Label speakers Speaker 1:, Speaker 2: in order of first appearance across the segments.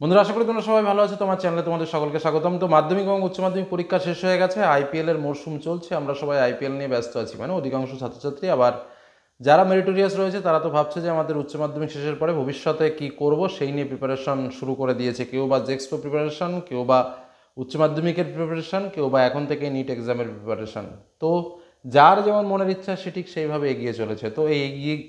Speaker 1: বন্ধুরা, আশা করি তোমরা সবাই ভালো আছো। তোমার চ্যানেলে তোমাদের সকলকে স্বাগতম। তো মাধ্যমিক এবং উচ্চ মাধ্যমিক পরীক্ষা শেষ হয়ে গেছে, আইপিএল এর মরশুম চলছে। আমরা সবাই আইপিএল নিয়ে ব্যস্ত আছি, মানে অধিকাংশ ছাত্রছাত্রী। আবার যারা মেরিটোরিয়াস রয়েছে তারা তো ভাবছে যে আমাদের উচ্চ মাধ্যমিক শেষের পরে ভবিষ্যতে কি করব সেই নিয়ে প্রিপারেশন শুরু করে দিয়েছে। কেউ বা জেক্সপো প্রিপারেশন, কেউ বা উচ্চ মাধ্যমিকের প্রিপারেশন, কেউ বা এখন থেকে নিট এক্সামের প্রিপারেশন। তো যার যেমন মনের ইচ্ছা সে ঠিক সেইভাবে এগিয়ে চলেছে। তো এই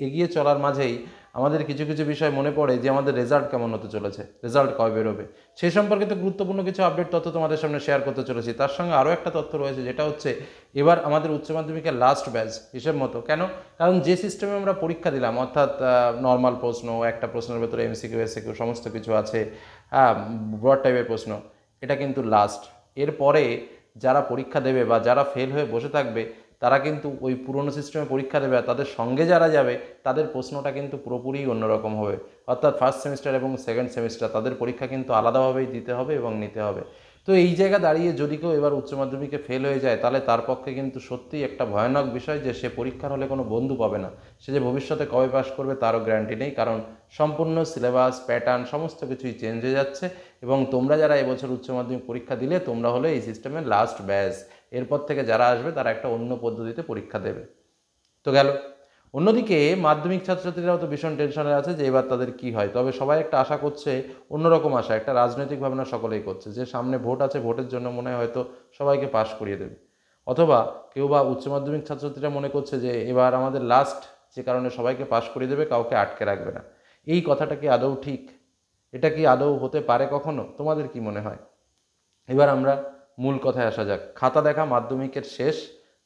Speaker 1: এগিয়ে চলার মাঝেই আমাদের কিছু কিছু বিষয় মনে পড়ে যে আমাদের রেজাল্ট কেমন হতে চলেছে, রেজাল্ট কবে বেরোবে, সেই সম্পর্কিত গুরুত্বপূর্ণ কিছু আপডেট তথ্য তোমাদের সামনে শেয়ার করতে চলেছি। তার সঙ্গে আরও একটা তথ্য রয়েছে, যেটা হচ্ছে এবার আমাদের উচ্চ মাধ্যমিকের লাস্ট ব্যাচ হিসেব মতো। কেন? কারণ যে সিস্টেমে আমরা পরীক্ষা দিলাম, অর্থাৎ নর্মাল প্রশ্ন, একটা প্রশ্নের ভেতরে এমসিকিউ এসিকিউ সমস্ত কিছু আছে, ব্রড টাইপের প্রশ্ন, এটা কিন্তু লাস্ট। এরপরে যারা পরীক্ষা দেবে বা যারা ফেল হয়ে বসে থাকবে তারা কিন্তু ওই পুরনো সিস্টেমে পরীক্ষা দেবে, আর তাদের সঙ্গে যারা যাবে তাদের প্রশ্নটা কিন্তু পুরোপুরি অন্যরকম হবে। অর্থাৎ ফার্স্ট সেমিস্টার এবং সেকেন্ড সেমিস্টার তাদের পরীক্ষা কিন্তু আলাদাভাবেই দিতে হবে এবং নিতে হবে। তো এই জায়গা দাঁড়িয়ে যদি কেউ এবার উচ্চ মাধ্যমিকে ফেল হয়ে যায়, তাহলে তার পক্ষে কিন্তু সত্যিই একটা ভয়ানক বিষয় যে সে পরীক্ষার হলে কোনো বন্ধু পাবে না। সে যে ভবিষ্যতে কবে পাস করবে তারও গ্যারান্টি নেই, কারণ সম্পূর্ণ সিলেবাস প্যাটার্ন সমস্ত কিছুই চেঞ্জ হয়ে যাচ্ছে। এবং তোমরা যারা এবছর উচ্চ মাধ্যমিক পরীক্ষা দিলে, তোমরা হলে এই সিস্টেমের লাস্ট ব্যাচ। এরপর থেকে যারা আসবে তারা একটা অন্য পদ্ধতিতে পরীক্ষা দেবে। তো গেল। অন্যদিকে মাধ্যমিক ছাত্রছাত্রীরাও তো ভীষণ টেনশনে আছে যে এবার তাদের কি হয়। তবে সবাই একটা আশা করছে, অন্যরকম আশা, একটা রাজনৈতিক ভাবনা সকলেই করছে যে সামনে ভোট আছে, ভোটের জন্য মনে হয় হয়তো সবাইকে পাশ করিয়ে দেবে। অথবা কেউ বা উচ্চ মাধ্যমিক ছাত্রছাত্রীরা মনে করছে যে এবার আমাদের লাস্ট, যে কারণে সবাইকে পাশ করিয়ে দেবে, কাউকে আটকে রাখবে না। এই কথাটা কি আদৌ ঠিক? এটা কি আদৌ হতে পারে কখনো? তোমাদের কি মনে হয়? এবার আমরা মূল কথায় আসা যাক। খাতা দেখা মাধ্যমিকের শেষ,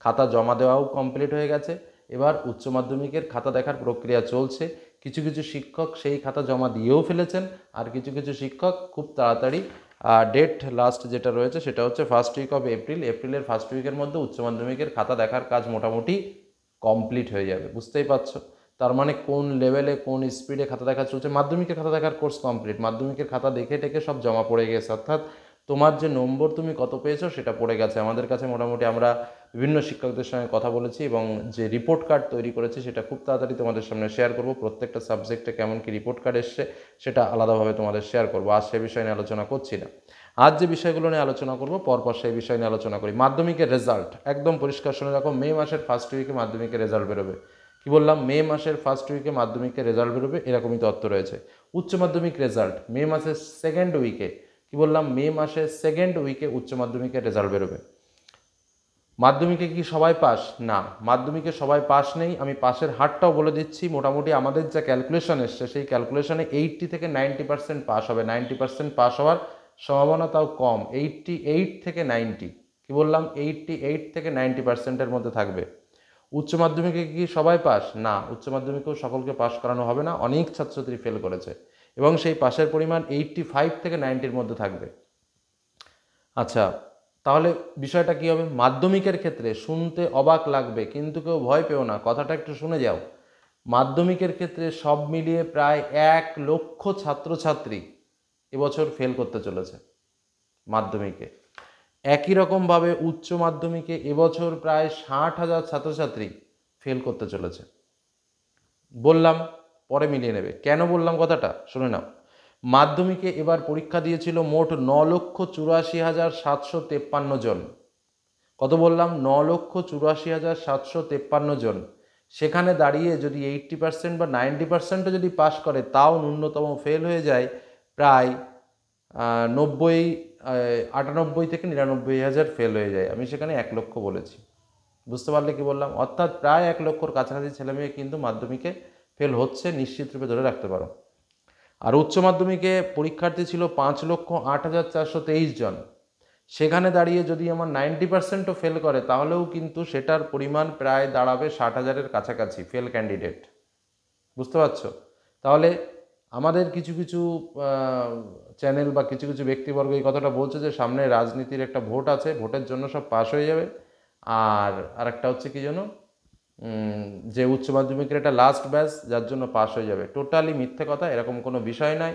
Speaker 1: খাতা জমা দেওয়াও কমপ্লিট হয়ে গেছে। এবার উচ্চ মাধ্যমিকের খাতা দেখার প্রক্রিয়া চলছে। কিছু কিছু শিক্ষক সেই খাতা জমা দিয়েও ফেলেছেন, আর কিছু কিছু শিক্ষক খুব তাড়াতাড়ি ডেট লাস্ট যেটা রয়েছে সেটা হচ্ছে ফার্স্ট উইক অফ এপ্রিল, এপ্রিলের ফার্স্ট উইকের মধ্যে উচ্চ মাধ্যমিকের খাতা দেখার কাজ মোটামুটি কমপ্লিট হয়ে যাবে। বুঝতেই পারছো তার মানে কোন লেভেলে কোন স্পিডে খাতা দেখা চলছে। মাধ্যমিকের খাতা দেখার কোর্স কমপ্লিট, মাধ্যমিকের খাতা দেখে টেকে সব জমা পড়ে গেছে, অর্থাৎ তোমার যে নম্বর তুমি কত পেয়েছো সেটা পড়ে গেছে আমাদের কাছে। মোটামুটি আমরা বিভিন্ন শিক্ষকদের সঙ্গে কথা বলেছি এবং যে রিপোর্ট কার্ড তৈরি করেছি সেটা খুব তাড়াতাড়ি তোমাদের সামনে শেয়ার করব। প্রত্যেকটা সাবজেক্টে কেমন কি রিপোর্ট কার্ড এসছে সেটা আলাদাভাবে তোমাদের শেয়ার করবো। আজ সে বিষয় নিয়ে আলোচনা করছি না। আজ যে বিষয়গুলো নিয়ে আলোচনা করবো পরপর সেই বিষয় নিয়ে আলোচনা করি। মাধ্যমিকের রেজাল্ট একদম পরিষ্কার শুনে রাখো, মে মাসের ফার্স্ট উইকে মাধ্যমিকের রেজাল্ট বেরোবে। কি বললাম? মে মাসের ফার্স্ট উইকে মাধ্যমিকের রেজাল্ট বেরোবে, এরকমই তথ্য রয়েছে। উচ্চ মাধ্যমিক রেজাল্ট মে মাসের সেকেন্ড উইকে। কি বললাম? মে মাসের সেকেন্ড উইকে উচ্চ মাধ্যমিকের রেজাল্ট বেরোবে। মাধ্যমিকে কি সবাই পাস? না, মাধ্যমিকে সবাই পাস নেই। আমি পাসের হারটাও বলে দিচ্ছি। মোটামুটি আমাদের যা ক্যালকুলেশন এসছে সেই ক্যালকুলেশনে 80 থেকে 90% পাস হবে। 90% পাস হওয়ার সম্ভাবনা তাও কম, 88 থেকে 90। কি বললাম? 88 থেকে 90%-এর মধ্যে থাকবে। উচ্চ মাধ্যমিকে কি সবাই পাস? না, উচ্চ মাধ্যমিকেও সকলকে পাস করানো হবে না, অনেক ছাত্রছাত্রী ফেল করেছে এবং সেই পাসের পরিমাণ 85 থেকে 90-র মধ্যে থাকবে। আচ্ছা, তাহলে বিষয়টা কী হবে? মাধ্যমিকের ক্ষেত্রে শুনতে অবাক লাগবে, কিন্তু কেউ ভয় পেও না, কথাটা একটু শুনে যাও। মাধ্যমিকের ক্ষেত্রে সব মিলিয়ে প্রায় 1,00,000 ছাত্রছাত্রী এবছর ফেল করতে চলেছে মাধ্যমিকে। একই রকমভাবে উচ্চ মাধ্যমিকে এবছর প্রায় 60,000 ছাত্রছাত্রী ফেল করতে চলেছে। বললাম, পরে মিলিয়ে নেবে। কেন বললাম কথাটা শুনে নাও। মাধ্যমিকে এবার পরীক্ষা দিয়েছিল মোট 9,84,753 জন। কত বললাম? 9,84,753 জন। সেখানে দাঁড়িয়ে যদি 80% বা 90%ও যদি পাস করে, তাও ন্যূনতম ফেল হয়ে যায় প্রায় 90, 98 থেকে 99,000 ফেল হয়ে যায়। আমি সেখানে 1,00,000 বলেছি। বুঝতে পারলে কি বললাম? অর্থাৎ প্রায় 1,00,000-র কাছাকাছি ছেলেমেয়ে কিন্তু মাধ্যমিকে ফেল হচ্ছে, নিশ্চিত রূপে ধরে রাখতে পারো। আর উচ্চ মাধ্যমিকে পরীক্ষার্থী ছিল 5,08,423 জন। সেখানে দাঁড়িয়ে যদি আমার 90%ও ফেল করে, তাহলেও কিন্তু সেটার পরিমাণ প্রায় দাঁড়াবে 60,000-এর কাছাকাছি ফেল ক্যান্ডিডেট। বুঝতে পারছো? তাহলে আমাদের কিছু কিছু চ্যানেল বা কিছু কিছু ব্যক্তিবর্গ এই কথাটা বলছে যে সামনে রাজনীতির একটা ভোট আছে, ভোটের জন্য সব পাস হয়ে যাবে। আর আরেকটা হচ্ছে কি যেন, যে উচ্চ মাধ্যমিকের একটা লাস্ট ব্যাচ যার জন্য পাস হয়ে যাবে। টোটালি মিথ্যে কথা, এরকম কোনো বিষয় নাই।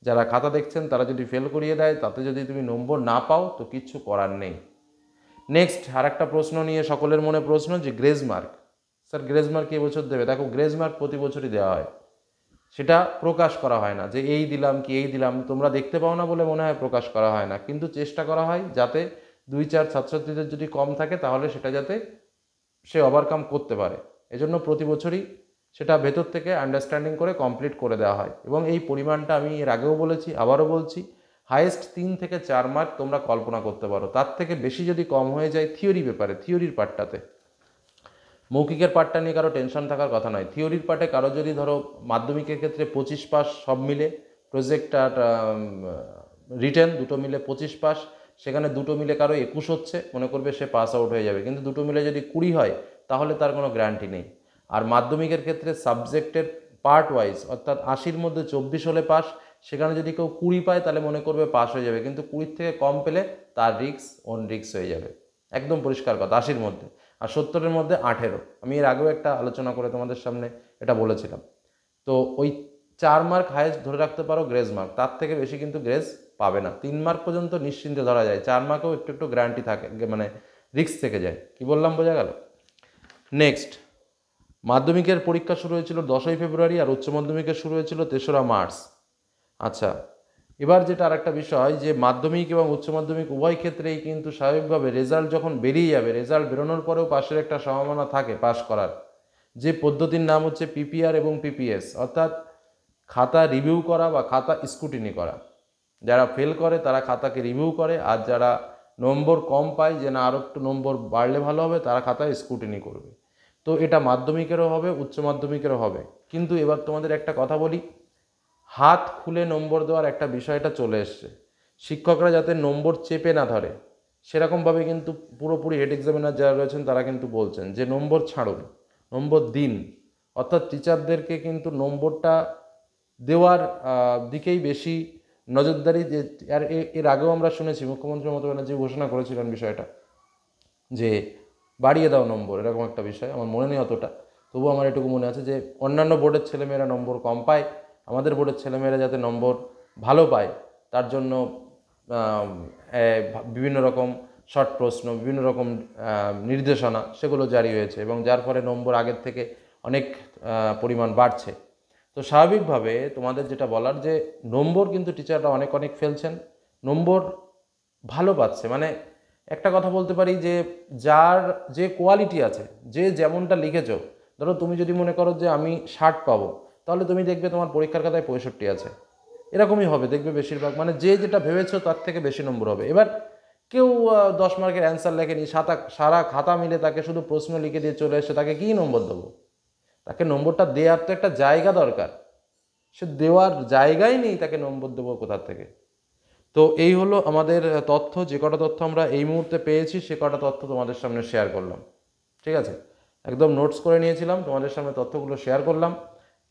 Speaker 1: যারা খাতা দেখছেন তারা যদি ফেল করিয়ে দেয়, তাতে যদি তুমি নম্বর না পাও তো কিচ্ছু করার নেই। নেক্সট আরেকটা প্রশ্ন নিয়ে সকলের মনে প্রশ্ন যে grace mark. Sir grace mark এবছর দেবে? দেখো, গ্রেজ মার্ক প্রতি বছরই দেওয়া হয়। সেটা প্রকাশ করা হয় না, যে এই দিলাম কি এই দিলাম, তোমরা দেখতে পাও না বলে মনে হয় প্রকাশ করা হয় না, কিন্তু চেষ্টা করা হয় যাতে 2-4 ছাত্রছাত্রীদের যদি কম থাকে তাহলে সেটা যাতে সে ওভারকাম করতে পারে। এজন্য প্রতি বছরই সেটা ভেতর থেকে আন্ডারস্ট্যান্ডিং করে কমপ্লিট করে দেওয়া হয়। এবং এই পরিমাণটা আমি এর আগেও বলেছি, আবারও বলছি, হাইয়েস্ট 3 থেকে 4 মার্ক তোমরা কল্পনা করতে পারো। তার থেকে বেশি যদি কম হয়ে যায় থিওরি পেপারে, থিওরির পার্টটাতে, মৌখিকের পার্টটা নিয়ে কারো টেনশন থাকার কথা নয়। থিওরির পার্টে কারো যদি ধরো মাধ্যমিকের ক্ষেত্রে 25 পাস সব মিলে, প্রজেক্ট আর রিটেন দুটো মিলে 25 পাস, সেখানে দুটো মিলে কারো 21 হচ্ছে, মনে করবে সে পাস আউট হয়ে যাবে, কিন্তু দুটো মিলে যদি 20 হয় তাহলে তার কোনো গ্যারান্টি নেই। আর মাধ্যমিকের ক্ষেত্রে সাবজেক্টের পার্ট ওয়াইজ, অর্থাৎ 80-র মধ্যে 24 হলে পাস, সেখানে যদি কেউ 20 পায় তাহলে মনে করবে পাস হয়ে যাবে, কিন্তু 20 থেকে কম পেলে তার ওন রিস্ক হয়ে যাবে। একদম পরিষ্কার কথা, 80-র মধ্যে। আর 70-এর মধ্যে 18। আমি এর আগেও একটা আলোচনা করে তোমাদের সামনে এটা বলেছিলাম। তো ওই 4 মার্ক হাইয়েস্ট ধরে রাখতে পারো গ্রেজ মার্ক, তার থেকে বেশি কিন্তু গ্রেজ পাবে না। 3 মার্ক পর্যন্ত নিশ্চিন্তে ধরা যায়, 4 মার্কেও একটু একটু গ্যারান্টি থাকে, মানে রিস্ক থেকে যায়। কি বললাম বোঝা গেল? নেক্সট, মাধ্যমিকের পরীক্ষা শুরু হয়েছিল 10ই ফেব্রুয়ারি আর উচ্চ মাধ্যমিকের শুরু হয়েছিল 3রা মার্চ। আচ্ছা, এবার যেটা আরেকটা বিষয়, যে মাধ্যমিক এবং উচ্চ মাধ্যমিক উভয় ক্ষেত্রেই কিন্তু স্বাভাবিকভাবে রেজাল্ট যখন বেরিয়ে যাবে, রেজাল্ট বেরোনোর পরেও পাশের একটা সম্ভাবনা থাকে পাশ করার, যে পদ্ধতির নাম হচ্ছে পিপিআর এবং পিপিএস, অর্থাৎ খাতা রিভিউ করা বা খাতা স্ক্রুটিনি করা। যারা ফেল করে তারা খাতাকে রিভিউ করে, আর যারা নম্বর কম পায়, যে না আরও একটু নম্বর বাড়লে ভালো হবে, তারা খাতায় স্ক্রুটিনি করবে। তো এটা মাধ্যমিকেরও হবে, উচ্চ মাধ্যমিকেরও হবে। কিন্তু এবার তোমাদের একটা কথা বলি, হাত খুলে নম্বর দেওয়ার একটা বিষয়টা চলে এসছে। শিক্ষকরা যাতে নম্বর চেপে না ধরে, সেরকমভাবে কিন্তু পুরোপুরি হেড এক্সামিনার যারা রয়েছেন তারা কিন্তু বলছেন যে নম্বর ছাড়ুন, নম্বর দিন। অর্থাৎ টিচারদেরকে কিন্তু নম্বরটা দেওয়ার দিকেই বেশি নজরদারি। যে এর আগেও আমরা শুনেছি মুখ্যমন্ত্রী মমতা ব্যানার্জি ঘোষণা করেছিলেন বিষয়টা, যে বাড়িয়ে দাও নম্বর, এরকম একটা বিষয়। আমার মনে নেই অতটা, তবুও আমার এটুকু মনে আছে যে অন্যান্য বোর্ডের ছেলেমেয়েরা নম্বর কম পায়, আমাদের বোর্ডের ছেলেমেয়েরা যাতে নম্বর ভালো পায় তার জন্য বিভিন্ন রকম শর্ট প্রশ্ন, বিভিন্ন রকম নির্দেশনা সেগুলো জারি হয়েছে, এবং যার ফলে নম্বর আগের থেকে অনেক পরিমাণ বাড়ছে। তো স্বাভাবিকভাবে তোমাদের যেটা বলার, যে নম্বর কিন্তু টিচাররা অনেক অনেক ফেলছেন, নম্বর ভালো পাচ্ছে। মানে একটা কথা বলতে পারি, যে যার যে কোয়ালিটি আছে, যে যেমনটা লিখেছো, ধরো তুমি যদি মনে করো যে আমি 60 পাবো, তাহলে তুমি দেখবে তোমার পরীক্ষার খাতায় 65 আছে, এরকমই হবে দেখবে বেশিরভাগ। মানে যে যেটা ভেবেছো তার থেকে বেশি নম্বর হবে। এবার কেউ 10 মার্কের অ্যান্সার লেখেনি, সারা খাতা মিলে তাকে শুধু প্রশ্ন লিখে দিয়ে চলে এসে তাকে কী নম্বর দেবো? তাকে নম্বরটা দেওয়ার তো একটা জায়গা দরকার, সে দেওয়ার জায়গাই নেই, তাকে নম্বর দেবো কোথা থেকে? তো এই হলো আমাদের তথ্য। যে কটা তথ্য আমরা এই মুহূর্তে পেয়েছি সে কটা তথ্য তোমাদের সামনে শেয়ার করলাম। ঠিক আছে, একদম নোটস করে নিয়েছিলাম, তোমাদের সামনে তথ্যগুলো শেয়ার করলাম।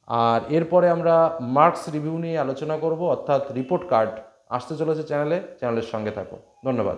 Speaker 1: আর এরপরে আমরা মার্কস রিভিউ নিয়ে আলোচনা করব, অর্থাৎ রিপোর্ট কার্ড আসতে চলেছে চ্যানেলের সঙ্গে থাকো। ধন্যবাদ।